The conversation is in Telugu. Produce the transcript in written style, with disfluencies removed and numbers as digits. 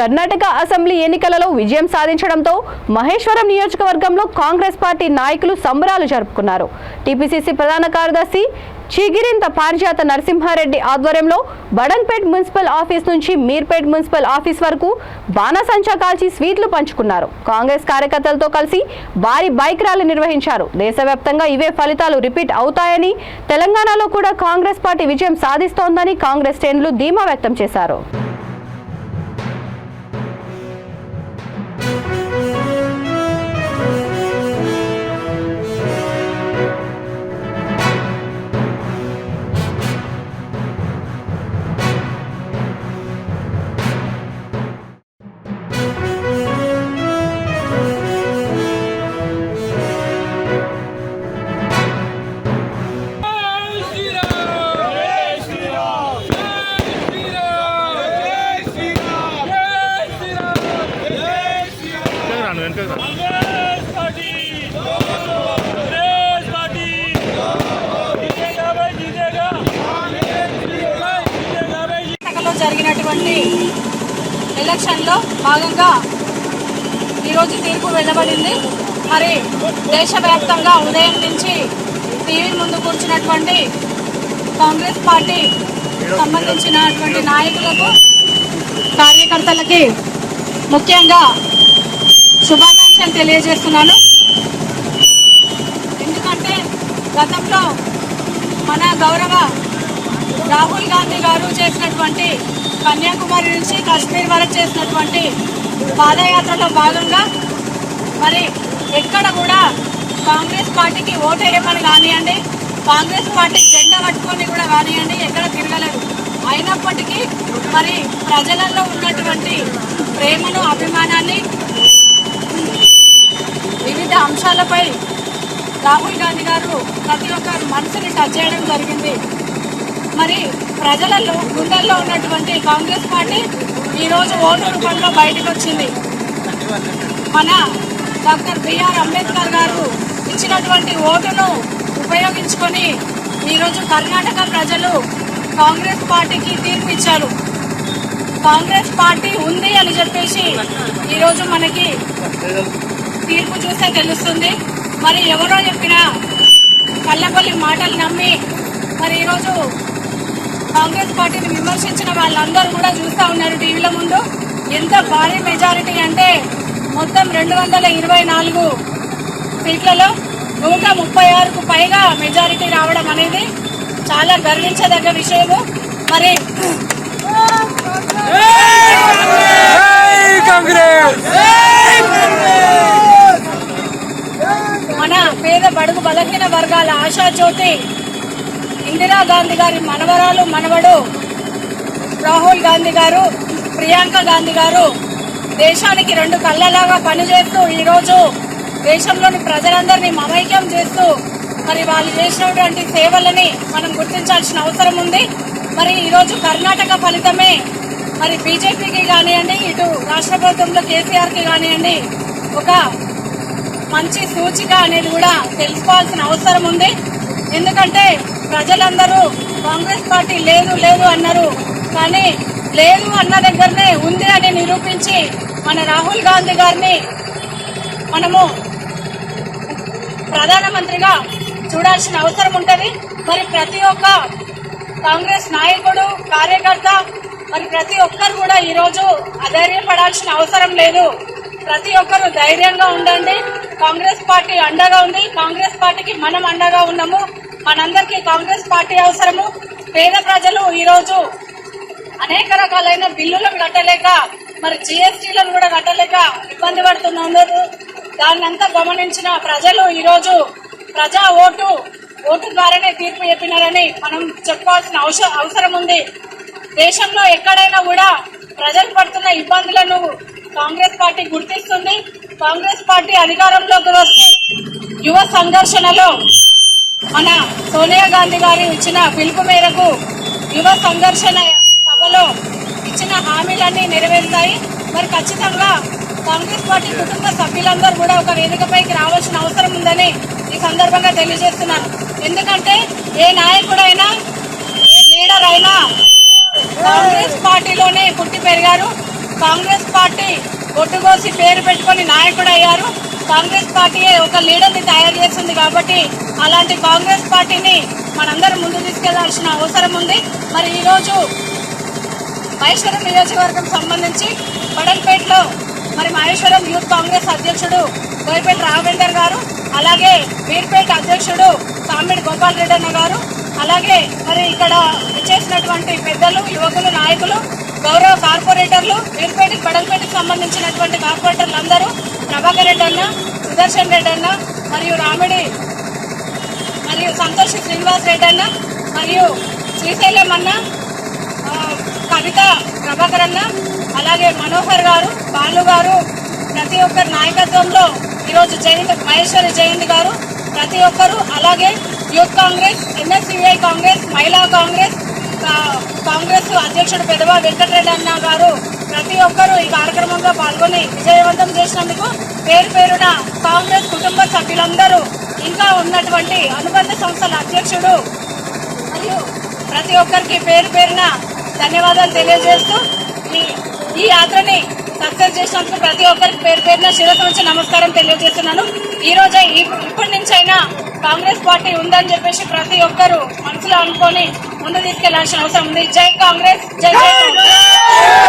కర్ణాటక అసెంబ్లీ ఎన్నికలలో విజయం సాధించడంతో మహేశ్వరం నియోజకవర్గంలో కాంగ్రెస్ పార్టీ నాయకులు సంబరాలు జరుపుకున్నారు. టీపీసీసీ ప్రధాన కార్యదర్శి చిగిరింత పారిజాత నరసింహారెడ్డి ఆధ్వర్యంలో బడన్పేట్ మున్సిపల్ ఆఫీస్ నుంచి మీర్పేట్ మున్సిపల్ ఆఫీస్ వరకు బాణసంచా కాల్చి స్వీట్లు పంచుకున్నారు. కాంగ్రెస్ కార్యకర్తలతో కలిసి భారీ బైక్ ర్యాలీ నిర్వహించారు. దేశవ్యాప్తంగా ఇవే ఫలితాలు రిపీట్ అవుతాయని, తెలంగాణలో కూడా కాంగ్రెస్ పార్టీ విజయం సాధిస్తోందని కాంగ్రెస్ శ్రేణులు ధీమా వ్యక్తం చేశారు. జరిగినటువంటి ఎలక్షన్లో భాగంగా ఈరోజు తీర్పు వెలువడింది. మరి దేశవ్యాప్తంగా ఉదయం నుంచి టీవీ ముందు కూర్చున్నటువంటి కాంగ్రెస్ పార్టీ సంబంధించినటువంటి నాయకులకు, కార్యకర్తలకి ముఖ్యంగా శుభాకాంక్షలు తెలియజేస్తున్నాను. ఎందుకంటే గతంలో మన గౌరవ రాహుల్ గాంధీ గారు చేసినటువంటి కన్యాకుమారి నుంచి కాశ్మీర్ వరకు చేసినటువంటి పాదయాత్రలో భాగంగా మరి ఎక్కడ కూడా కాంగ్రెస్ పార్టీకి ఓటేయమని కానివ్వండి, కాంగ్రెస్ పార్టీ జెండా పట్టుకొని కూడా కానివ్వండి ఎక్కడ తిరగలేదు. అయినప్పటికీ మరి ప్రజలలో ఉన్నటువంటి ప్రేమను, అభిమానాన్ని, వివిధ అంశాలపై రాహుల్ గాంధీ గారు ప్రతి ఒక్క మనసుని టచ్ చేయడం జరిగింది. మరి ప్రజలలో గుండెల్లో ఉన్నటువంటి కాంగ్రెస్ పార్టీ ఈరోజు ఓటు రూపంలో బయటకు వచ్చింది. మన డాక్టర్ బిఆర్ అంబేద్కర్ గారు ఇచ్చినటువంటి ఓటును ఉపయోగించుకొని ఈరోజు కర్ణాటక ప్రజలు కాంగ్రెస్ పార్టీకి తీర్పు ఇచ్చారు. కాంగ్రెస్ పార్టీ ఉంది అని చెప్పేసి ఈరోజు మనకి తీర్పు చూస్తే తెలుస్తుంది. మరి ఎవరో చెప్పిన కళ్ళపల్లి మాటలు నమ్మి మరి ఈరోజు కాంగ్రెస్ పార్టీని విమర్శించిన వాళ్ళందరూ కూడా చూస్తూ ఉన్నారు టీవీల ముందు. ఎంత భారీ మెజారిటీ అంటే మొత్తం 224 సీట్లలో 136కు పైగా మెజారిటీ రావడం అనేది చాలా గర్వించదగ్గ విషయము. మరి మన పేద బడుగు బలహీన వర్గాల ఆశాజ్యోతి ఇందిరాగాంధీ గారి మనవరాలు, మనవడు రాహుల్ గాంధీ గారు, ప్రియాంక గాంధీ గారు దేశానికి 2 కళ్ళలాగా పనిచేస్తూ ఈరోజు దేశంలోని ప్రజలందరినీ మమైక్యం చేస్తూ మరి వాళ్ళు చేసినటువంటి సేవలని మనం గుర్తించాల్సిన అవసరం ఉంది. మరి ఈరోజు కర్ణాటక ఫలితమే మరి బీజేపీకి కానివ్వండి, ఇటు రాష్ట్ర ప్రభుత్వంలో కేసీఆర్కి కానివ్వండి ఒక మంచి సూచిక అనేది కూడా తెలుసుకోవాల్సిన అవసరం ఉంది. ఎందుకంటే ప్రజలందరూ కాంగ్రెస్ పార్టీ లేదు లేదు అన్నారు, కానీ లేదు అన్న దగ్గరనే ఉంది అని నిరూపించి మన రాహుల్ గాంధీ గారిని మనము ప్రధానమంత్రిగా చూడాల్సిన అవసరం ఉంటుంది. మరి ప్రతి ఒక్క కాంగ్రెస్ నాయకుడు, కార్యకర్త మరి ప్రతి ఒక్కరు కూడా ఈరోజు అధైర్యపడాల్సిన అవసరం లేదు. ప్రతి ఒక్కరు ధైర్యంగా ఉండండి. కాంగ్రెస్ పార్టీ అండగా ఉంది. కాంగ్రెస్ పార్టీకి మనం అండగా ఉన్నాము. మనందరికీ కాంగ్రెస్ పార్టీ అవసరము. పేద ప్రజలు ఈరోజు అనేక రకాలైన బిల్లులను కట్టలేక, మరి జీఎస్టీలను కూడా కట్టలేక ఇబ్బంది పడుతున్నారు. దాన్నంతా గమనించిన ప్రజలు ఈరోజు ప్రజా ఓటు ద్వారానే తీర్పు చెప్పినారని మనం చెప్పుకోవాల్సిన అవసరం ఉంది. దేశంలో ఎక్కడైనా కూడా ప్రజలు పడుతున్న ఇబ్బందులను కాంగ్రెస్ పార్టీ గుర్తిస్తుంది. కాంగ్రెస్ పార్టీ అధికారంలోకి వస్తే యువ సంఘర్షణలో మన సోనియా గాంధీ గారు ఇచ్చిన పిలుపు మేరకు యువ సంఘర్షణ సభలో ఇచ్చిన హామీలన్నీ నెరవేరుతాయి. మరి ఖచ్చితంగా కాంగ్రెస్ పార్టీ కుటుంబ సభ్యులందరూ కూడా ఒక వేదికపైకి రావాల్సిన అవసరం ఉందని ఈ సందర్భంగా తెలియజేస్తున్నాను. ఎందుకంటే ఏ నాయకుడైనా, ఏ లీడర్ అయినా కాంగ్రెస్ పార్టీలోనే పుట్టి పెరిగారు. కాంగ్రెస్ పార్టీ ఒట్టుకోసి పేరు పెట్టుకొని నాయకుడు అయ్యారు. కాంగ్రెస్ పార్టీయే ఒక లీడర్ని తయారు చేస్తుంది కాబట్టి అలాంటి కాంగ్రెస్ పార్టీని మనందరం ముందు తీసుకెళ్లాల్సిన అవసరం ఉంది. మరి ఈరోజు మహేశ్వరం నియోజకవర్గం సంబంధించి బడన్పేటలో మరి మహేశ్వరం యూత్ కాంగ్రెస్ అధ్యక్షుడు బోయపేట రాఘవేందర్ గారు, అలాగే వీర్పేట అధ్యక్షుడు సామిడి గోపాల్ రెడ్డి అన్న గారు, అలాగే మరి ఇక్కడ చేసినటువంటి పెద్దలు, యువకులు, నాయకులు, గౌరవ కార్పొరేటర్లు, వీర్పేటకి బడన్పేటకి సంబంధించినటువంటి కార్పొరేటర్లు అందరూ, ప్రభాకర్ రెడ్డి అన్న, సుదర్శన్ రెడ్డి అన్న, మరియు రామిడి మరియు సంతోష్ శ్రీనివాస్ రెడ్డి అన్న, మరియు శ్రీశైలం అన్న, కవిత ప్రభాకర్ అన్న, అలాగే మనోహర్ గారు, బాలు గారు, ప్రతి ఒక్కరి నాయకత్వంలో ఈరోజు జయంతి మహేశ్వరి జయంతి గారు ప్రతి ఒక్కరు, అలాగే యూత్ కాంగ్రెస్, ఎన్ఎస్యుఐ కాంగ్రెస్, మహిళా కాంగ్రెస్, కాంగ్రెస్ అధ్యక్షుడు పెదవ వెంకటరెడ్డి అన్న గారు ప్రతి ఒక్కరూ ఈ కార్యక్రమంలో పాల్గొని విజయవంతం చేసినందుకు పేరు పేరున కాంగ్రెస్ కుటుంబ సభ్యులందరూ, ఇంకా ఉన్నటువంటి అనుబంధ సంస్థల అధ్యక్షుడు మరియు ప్రతి ఒక్కరికి పేరు పేరున ధన్యవాదాలు తెలియజేస్తూ ఈ యాత్రని సక్సెస్ చేసినందుకు ప్రతి ఒక్కరికి పేరు పేరున శిరస్సు నుంచి నమస్కారం తెలియజేస్తున్నాను. ఈ రోజే ఇప్పటి నుంచైనా కాంగ్రెస్ పార్టీ ఉందని చెప్పేసి ప్రతి ఒక్కరూ మనసులో అనుకొని ముందు తీసుకెళ్లాల్సిన అవసరం ఉంది. జై కాంగ్రెస్, జై జై కాంగ్రెస్.